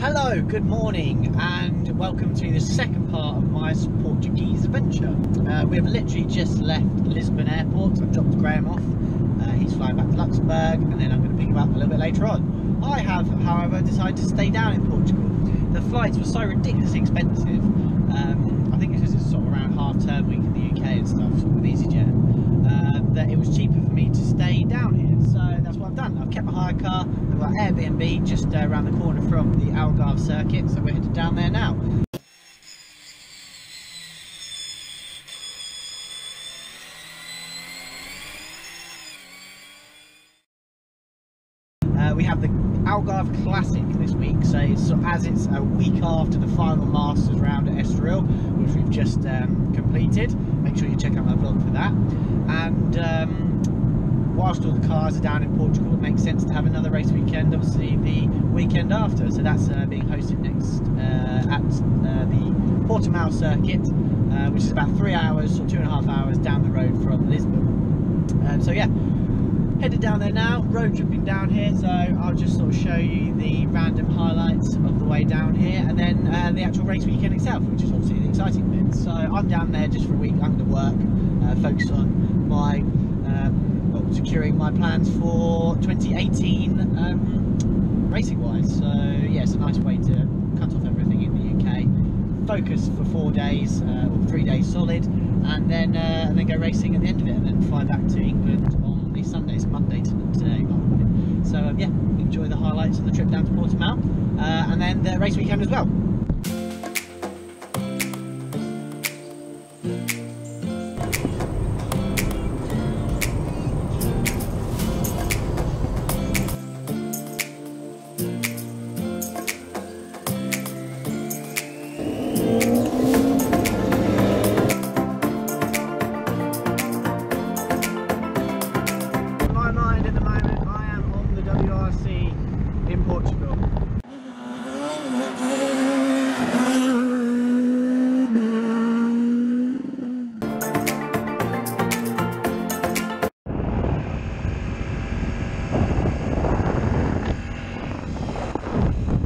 Hello, good morning, and welcome to the second part of my Portuguese adventure. We have literally just left Lisbon Airport. I've dropped Graham off. He's flying back to Luxembourg, and then I'm going to pick him up a little bit later on. I have, however, decided to stay down in Portugal. The flights were so ridiculously expensive. I think it's because it's sort of around half-term week in the UK and stuff, sort of with EasyJet, that it was cheaper for me to stay down here. So that's what I've done. I've kept my hire car. I've got Airbnb just around the corner from the Algarve circuit, so we're headed down there now. We have the Algarve Classic this week, so as it's a week after the final Masters round at Estoril, which we've just completed. Make sure you check out my vlog for that. And whilst all the cars are down in Portugal, it makes sense to have another race weekend, obviously the weekend after. So that's being hosted next at the Portimao circuit, which is about 3 hours or 2.5 hours down the road from Lisbon. So yeah. Headed down there now, road tripping down here, so I'll just sort of show you the random highlights of the way down here, and then the actual race weekend itself, which is obviously the exciting bit. So I'm down there just for a week. I'm going to work, focus on my securing my plans for 2018 racing wise. So yeah, it's a nice way to cut off everything in the UK, focus for 4 days or 3 days solid, and then go racing at the end of it, and then fly back to England on Sunday. It's Monday today, by the way. So yeah, enjoy the highlights of the trip down to Portimao, and then the race weekend as well. In Portugal.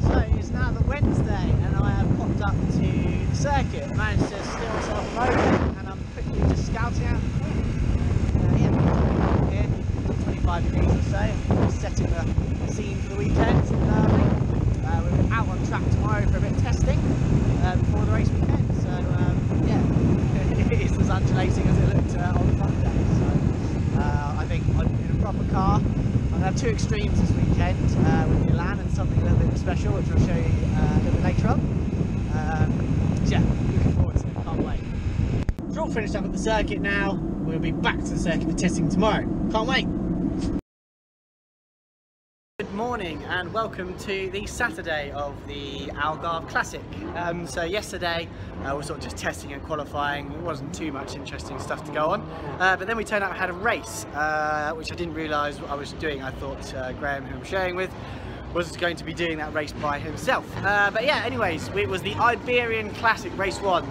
So it's now the Wednesday and I have popped up to the circuit. Managed to steal myself a motor and I'm quickly just scouting out here, 25 degrees or so, setting the scene for the weekend. We're out on track tomorrow for a bit of testing before the race weekend. So yeah, it is as undulating as it looked on the front day. So I think in a proper car, I'm going to have two extremes this weekend with the Elan and something a little bit special, which I'll show you a little bit later on. So yeah, looking forward to it, can't wait. We're all finished up at the circuit now. We'll be back to the circuit for testing tomorrow. Can't wait. Good morning and welcome to the Saturday of the Algarve Classic. So yesterday we were sort of just testing and qualifying. It wasn't too much interesting stuff to go on, but then we turned out we had a race, which I didn't realise what I was doing. I thought Graham, who I'm sharing with, was going to be doing that race by himself. But yeah, anyways, it was the Iberian Classic Race 1.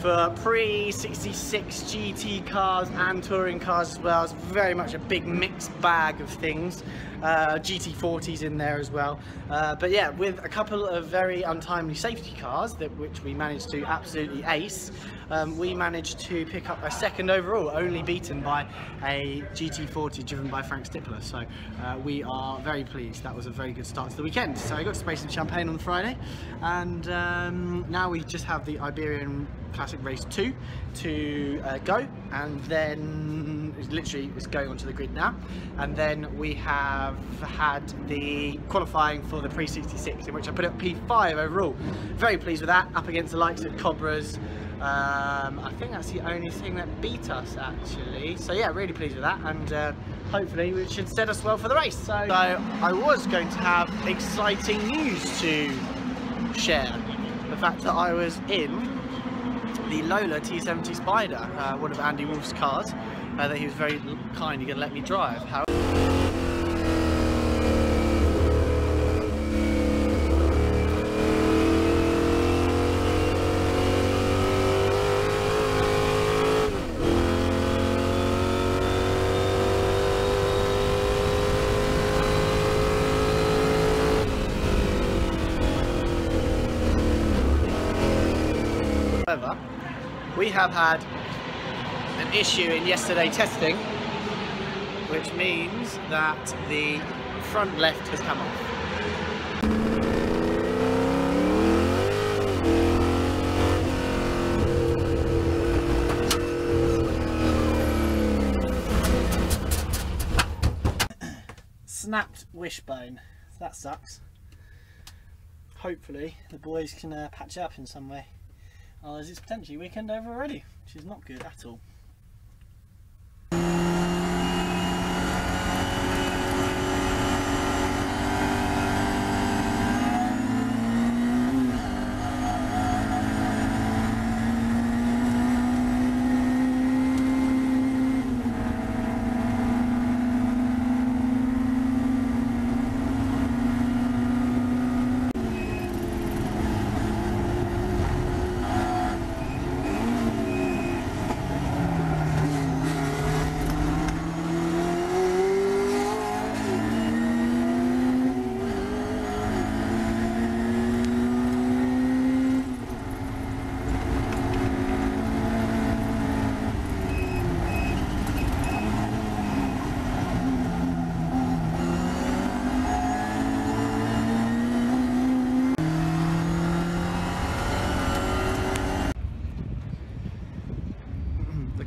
For pre-66 GT cars and touring cars as well. It's very much a big mixed bag of things. GT40s in there as well. But yeah, with a couple of very untimely safety cars which we managed to absolutely ace, we managed to pick up a second overall, only beaten by a GT40 driven by Frank Stippler. So we are very pleased. That was a very good start to the weekend. So I got to spray some champagne on Friday, and now we just have the Iberian Classic Race 2 to go, and then it's going onto the grid now, and then we have had the qualifying for the pre-66, in which I put up P5 overall. Very pleased with that, up against the likes of Cobras. I think that's the only thing that beat us actually, so yeah, really pleased with that, and hopefully it should set us well for the race. So I was going to have exciting news to share. The fact that I was in the Lola T70 Spider, one of Andy Wolf's cars, that he was very kindly going to let me drive. However, we have had an issue in yesterday testing, which means that the front left has come off. Snapped wishbone, so that sucks. Hopefully the boys can patch it up in some way. Otherwise it's potentially weekend over already, which is not good at all.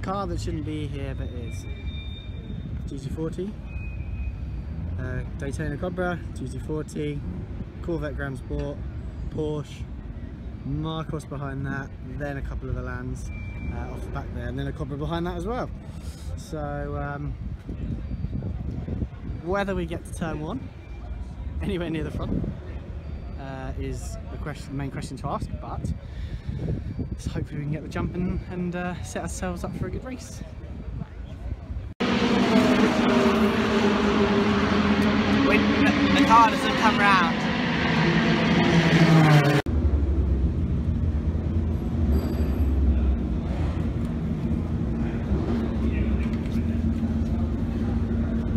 Car that shouldn't be here but is GT40, Daytona Cobra, GT40, Corvette Grand Sport, Porsche, Marcos behind that, then a couple of Elans off the back there, and then a Cobra behind that as well. So whether we get to turn 1 anywhere near the front is the main question to ask, but so hopefully we can get the jump in and set ourselves up for a good race. The car doesn't come round.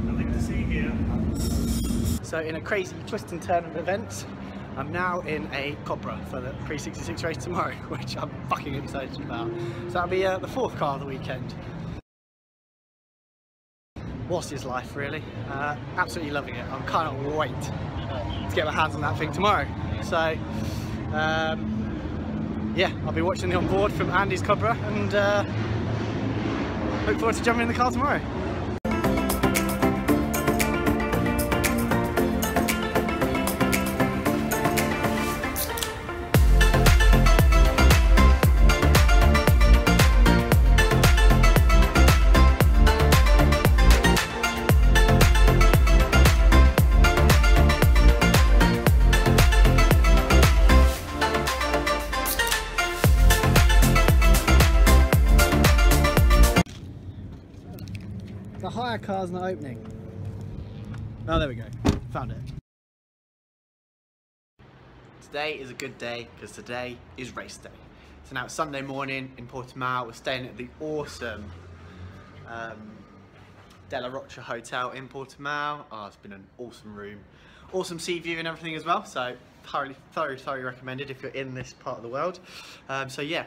Nothing to see here. So in a crazy twist and turn of events, I'm now in a Cobra for the Pre-66 race tomorrow, which I'm fucking excited about. So that'll be the 4th car of the weekend. What's his life, really? Absolutely loving it. I can't wait to get my hands on that thing tomorrow. So, yeah, I'll be watching the onboard from Andy's Cobra and look forward to jumping in the car tomorrow. The hire car's not opening. Oh, there we go. Found it. Today is a good day because today is race day. So now it's Sunday morning in Portimao. We're staying at the awesome De La Rocha Hotel in Portimao. Oh, it's been an awesome room. Awesome sea view and everything as well. So thoroughly recommended if you're in this part of the world. So yeah,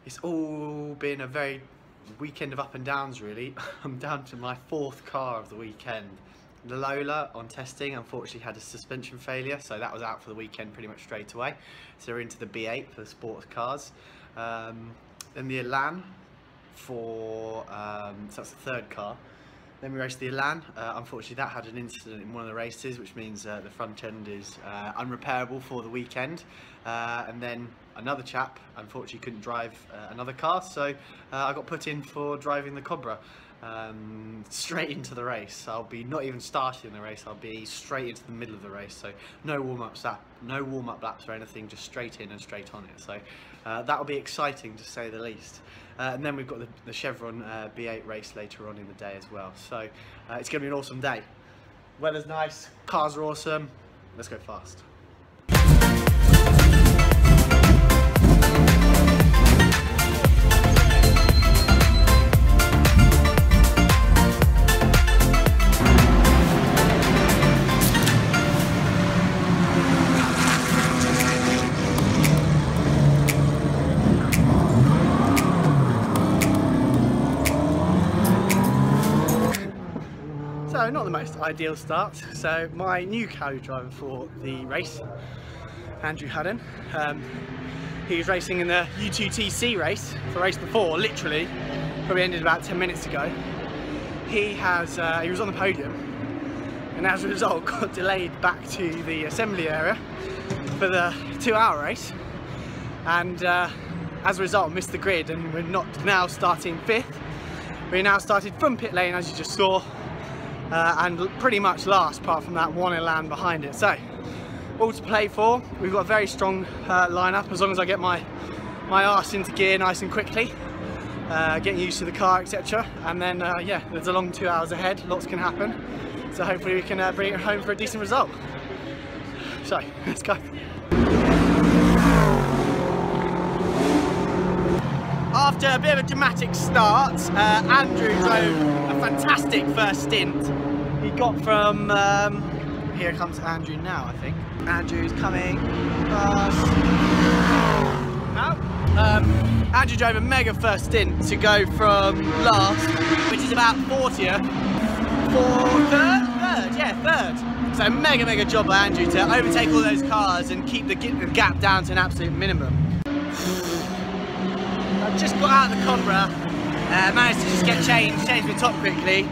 it's all been a very weekend of up and downs really. I'm down to my 4th car of the weekend. The Lola on testing unfortunately had a suspension failure, so that was out for the weekend pretty much straight away. So we're into the B8 for the sports cars. Then the Elan for, so that's the 3rd car. Then we raced the Elan. Unfortunately that had an incident in one of the races, which means the front end is unrepairable for the weekend. And then another chap unfortunately couldn't drive another car, so I got put in for driving the Cobra straight into the race. I'll be not even starting the race, I'll be straight into the middle of the race, so no warm-up laps or anything, just straight in and straight on it. So that'll be exciting to say the least. And then we've got the Chevron B8 race later on in the day as well, so it's going to be an awesome day. Weather's nice, cars are awesome, let's go fast. most ideal start. So my new co-driver for the race, Andrew Hudden, he was racing in the U2TC race, the race before, literally, probably ended about 10 minutes ago. He was on the podium, and as a result got delayed back to the assembly area for the 2-hour race, and as a result missed the grid, and we're not now starting 5th. We now started from pit lane, as you just saw, and pretty much last, apart from that one Elan behind it. So all to play for. We've got a very strong lineup, as long as I get my arse into gear nice and quickly, getting used to the car, etc. And then yeah, there's a long 2 hours ahead, lots can happen, so hopefully we can bring it home for a decent result. So let's go. After a bit of a dramatic start, Andrew drove a fantastic first stint. He got from, here comes Andrew now, I think. Andrew's coming fast. No. Andrew drove a mega first stint to go from last, which is about 40th, for third. So mega job by Andrew to overtake all those cars and keep the gap down to an absolute minimum. I just got out of the Conra, managed to just get changed my top quickly,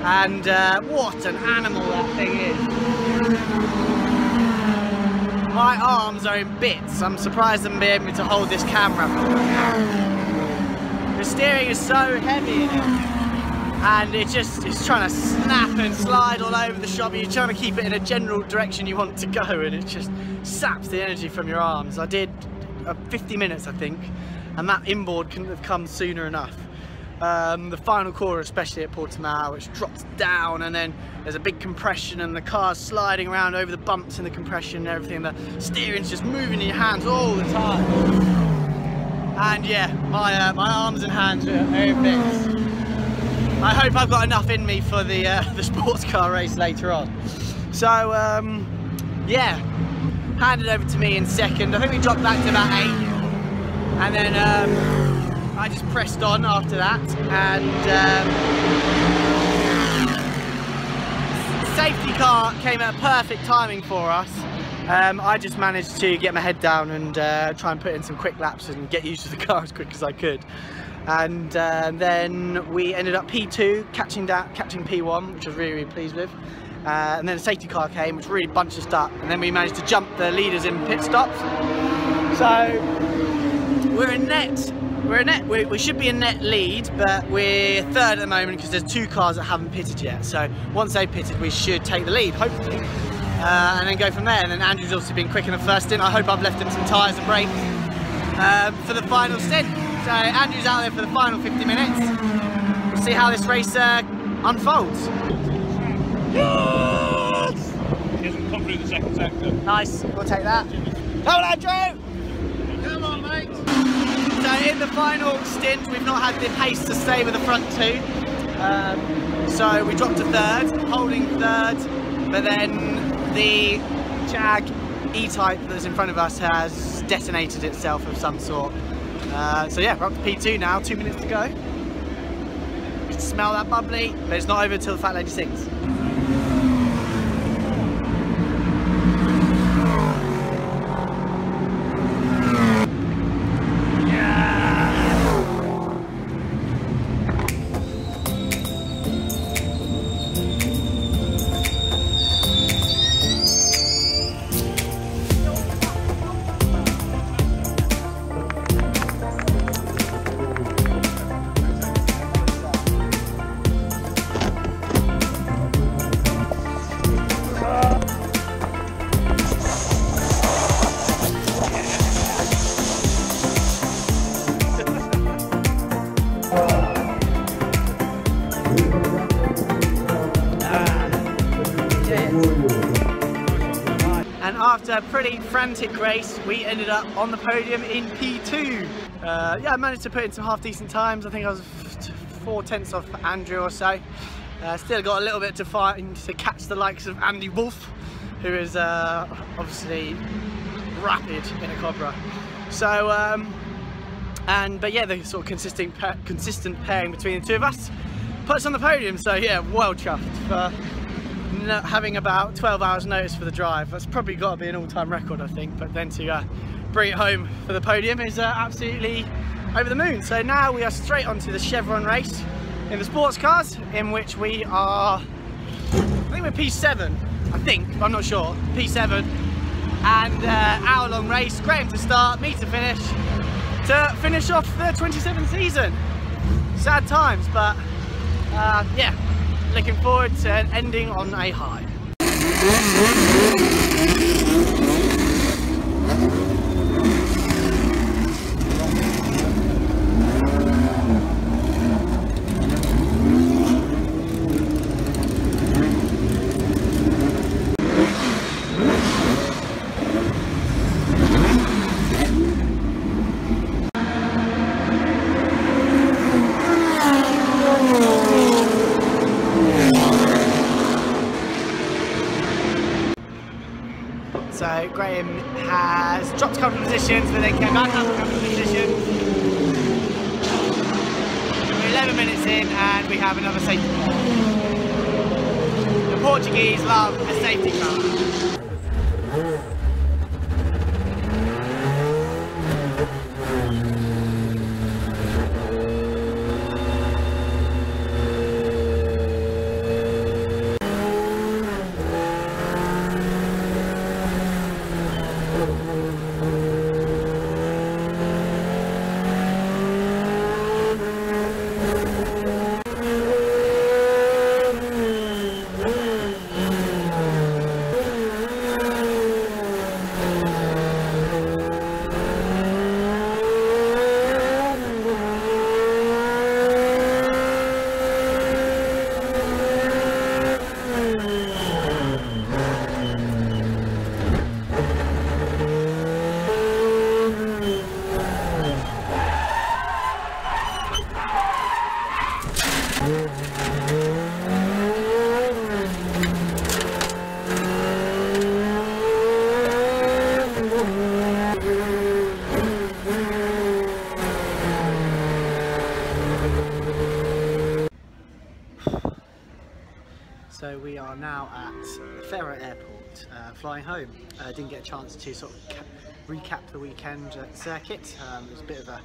and what an animal that thing is. My arms are in bits. I'm surprised I'm being able to hold this camera. The steering is so heavy in it, and it's trying to snap and slide all over the shop. You're trying to keep it in a general direction you want to go, and it just saps the energy from your arms. I did 50 minutes, I think, and that inboard couldn't have come sooner enough. The final corner, especially at Portimao, which drops down, and then there's a big compression and the car's sliding around over the bumps in the compression and everything. The steering's just moving in your hands all the time. And yeah, my arms and hands are in bits. I hope I've got enough in me for the sports car race later on. So yeah, handed over to me in second. I think we dropped back to about 8. And then I just pressed on after that, and safety car came at perfect timing for us. I just managed to get my head down and try and put in some quick laps and get used to the car as quick as I could. And then we ended up P2, catching P1, which I was really pleased with. And then a safety car came, which really bunched us up, and then we managed to jump the leaders in pit stops. So we should be a net lead, but we're third at the moment because there's 2 cars that haven't pitted yet. So once they've pitted, we should take the lead, hopefully, and then go from there. And then Andrew's obviously been quick in the first stint. I hope I've left him some tyres and brakes for the final stint. So Andrew's out there for the final 50 minutes. We'll see how this race unfolds. Yes! He hasn't come through the second sector. Nice, we'll take that. Come on, Andrew! Come on, mate! So in the final stint, we've not had the pace to stay with the front 2. So we dropped to 3rd, holding 3rd, but then the Jag E-Type that's in front of us has detonated itself of some sort. So yeah, we're up to P2 now, 2 minutes to go. You can smell that bubbly, but it's not over until the fat lady sings. And after a pretty frantic race, we ended up on the podium in P2. Yeah, I managed to put in some half decent times. I think I was 4/10 off Andrew or so. Still got a little bit to find to catch the likes of Andy Wolf, who is obviously rapid in a Cobra. So, but yeah, the sort of consistent pairing between the two of us put us on the podium. So yeah, well chuffed for having about 12 hours notice for the drive. That's probably got to be an all-time record, I think, but then to bring it home for the podium is absolutely over the moon. So now we are straight onto the Chevron race in the sports cars, in which we are, I think we're P7, I'm not sure, P7, and hour-long race. Graham to start, me to finish off the 27th season. Sad times, but yeah, looking forward to ending on a high. So Graham has dropped a couple of positions, but then came back up a couple of positions. We're 11 minutes in and we have another safety car. The Portuguese love a safety car. So we are now at Faro Airport, flying home. Didn't get a chance to sort of recap the weekend at circuit. It was a bit of a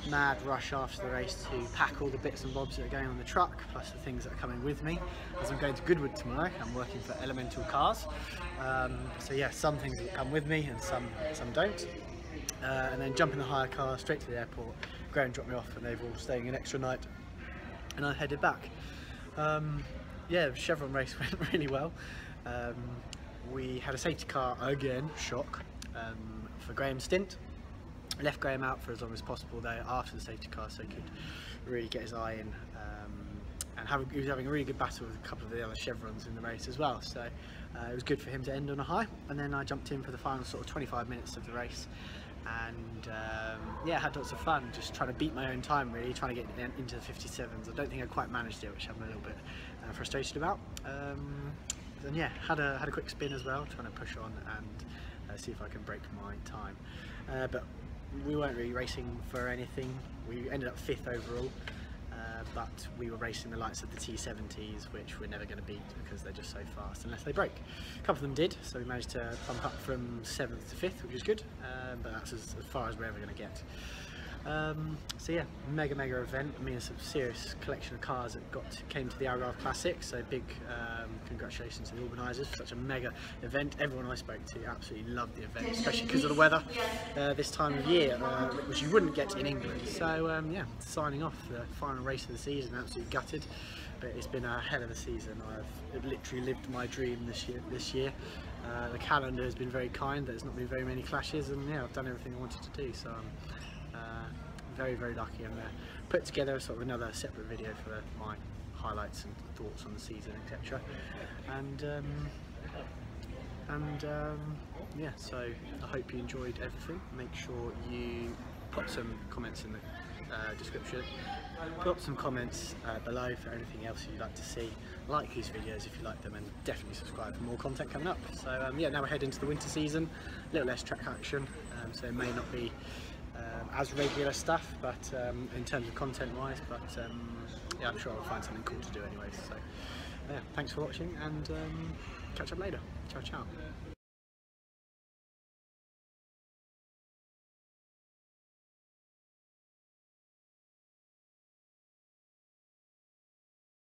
mad rush after the race to pack all the bits and bobs that are going on the truck, plus the things that are coming with me. As I'm going to Goodwood tomorrow, I'm working for Elemental Cars. So yeah, some things will come with me and some don't. And then jump in the hire car straight to the airport. Graham dropped me off and they've all staying an extra night, and I headed back. Yeah, the Chevron race went really well. We had a safety car again, shock, for Graham's stint. I left Graham out for as long as possible though after the safety car, so he could really get his eye in, and he was having a really good battle with a couple of the other Chevrons in the race as well, so it was good for him to end on a high. And then I jumped in for the final sort of 25 minutes of the race, and yeah, had lots of fun just trying to beat my own time, really trying to get into the 57s. I don't think I quite managed it, which I'm a little bit frustrated about. Then yeah, had a quick spin as well, trying to push on and see if I can break my time, but we weren't really racing for anything. We ended up 5th overall, but we were racing the likes of the T70s, which we're never going to beat because they're just so fast unless they break. A couple of them did, so we managed to bump up from 7th to 5th, which is good, but that's as far as we're ever going to get. So yeah, mega event. I mean, it's a serious collection of cars that came to the Algarve Classic, so big congratulations to the organisers for such a mega event. Everyone I spoke to absolutely loved the event, especially because of the weather this time of year, which you wouldn't get in England. So yeah, signing off the final race of the season, absolutely gutted, but it's been a hell of a season. I've literally lived my dream this year. The calendar has been very kind, there's not been very many clashes, and yeah, I've done everything I wanted to do, so I'm very lucky. I'm going to put together sort of another separate video for my highlights and thoughts on the season, etc. And yeah, so I hope you enjoyed everything. Make sure you put some comments in the description, put some comments below for anything else you'd like to see. Like these videos if you like them, and definitely subscribe for more content coming up. So yeah, now we're heading into the winter season, a little less track action, so it may not be as regular stuff, but in terms of content wise, but yeah, I'm sure I'll find something cool to do anyways. So yeah, thanks for watching, and catch up later. Ciao ciao.